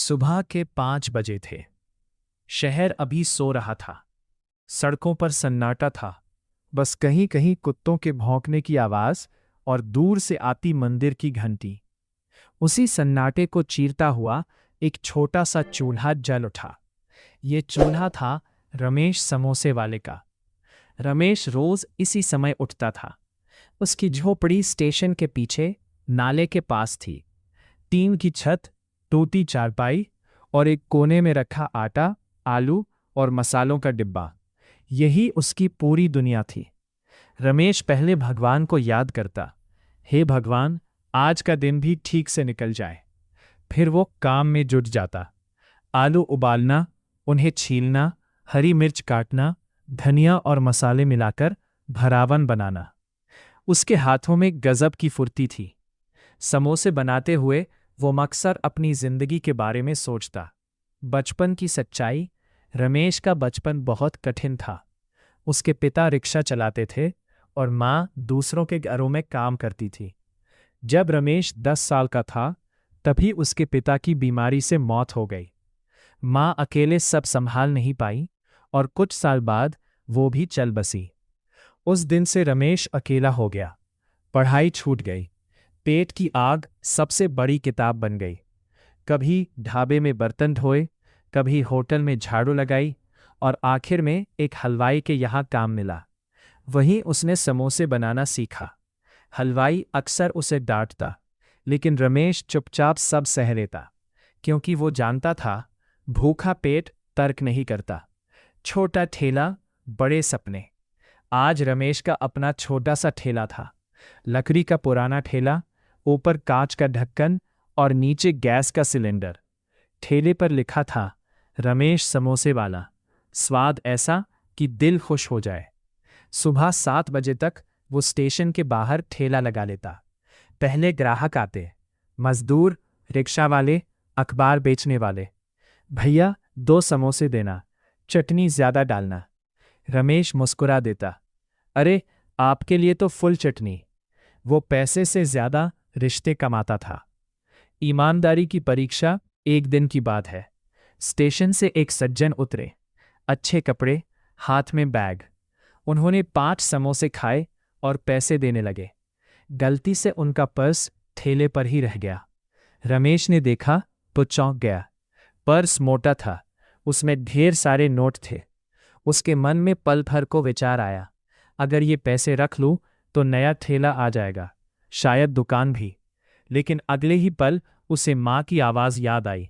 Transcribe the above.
सुबह के 5 बजे थे। शहर अभी सो रहा था। सड़कों पर सन्नाटा था। बस कहीं कहीं कुत्तों के भौंकने की आवाज और दूर से आती मंदिर की घंटी। उसी सन्नाटे को चीरता हुआ एक छोटा सा चूल्हा जल उठा। ये चूल्हा था रमेश समोसे वाले का। रमेश रोज इसी समय उठता था। उसकी झोपड़ी स्टेशन के पीछे नाले के पास थी। टीन की छत, टूटी चारपाई और एक कोने में रखा आटा, आलू और मसालों का डिब्बा, यही उसकी पूरी दुनिया थी। रमेश पहले भगवान को याद करता, हे भगवान, आज का दिन भी ठीक से निकल जाए। फिर वो काम में जुट जाता। आलू उबालना, उन्हें छीलना, हरी मिर्च काटना, धनिया और मसाले मिलाकर भरावन बनाना। उसके हाथों में गजब की फुर्ती थी। समोसे बनाते हुए वो अक्सर अपनी जिंदगी के बारे में सोचता। बचपन की सच्चाई। रमेश का बचपन बहुत कठिन था। उसके पिता रिक्शा चलाते थे और माँ दूसरों के घरों में काम करती थी। जब रमेश 10 साल का था, तभी उसके पिता की बीमारी से मौत हो गई। माँ अकेले सब संभाल नहीं पाई और कुछ साल बाद वो भी चल बसी। उस दिन से रमेश अकेला हो गया। पढ़ाई छूट गई। पेट की आग सबसे बड़ी किताब बन गई। कभी ढाबे में बर्तन धोए, कभी होटल में झाड़ू लगाई और आखिर में एक हलवाई के यहाँ काम मिला। वहीं उसने समोसे बनाना सीखा। हलवाई अक्सर उसे डांटता, लेकिन रमेश चुपचाप सब सह लेता, क्योंकि वो जानता था भूखा पेट तर्क नहीं करता। छोटा ठेला, बड़े सपने। आज रमेश का अपना छोटा सा ठेला था। लकड़ी का पुराना ठेला, ऊपर कांच का ढक्कन और नीचे गैस का सिलेंडर। ठेले पर लिखा था, रमेश समोसे वाला, स्वाद ऐसा कि दिल खुश हो जाए। सुबह 7 बजे तक वो स्टेशन के बाहर ठेला लगा लेता। पहले ग्राहक आते, मजदूर, रिक्शा वाले, अखबार बेचने वाले। भैया, 2 समोसे देना, चटनी ज्यादा डालना। रमेश मुस्कुरा देता, अरे, आपके लिए तो फुल चटनी। वो पैसे से ज्यादा रिश्ते कमाता था। ईमानदारी की परीक्षा एक दिन की बात है। स्टेशन से एक सज्जन उतरे, अच्छे कपड़े, हाथ में बैग। उन्होंने 5 समोसे खाए और पैसे देने लगे। गलती से उनका पर्स ठेले पर ही रह गया। रमेश ने देखा तो चौंक गया। पर्स मोटा था, उसमें ढेर सारे नोट थे। उसके मन में पल भर को विचार आया, अगर ये पैसे रख लूं तो नया ठेला आ जाएगा, शायद दुकान भी। लेकिन अगले ही पल उसे माँ की आवाज़ याद आई,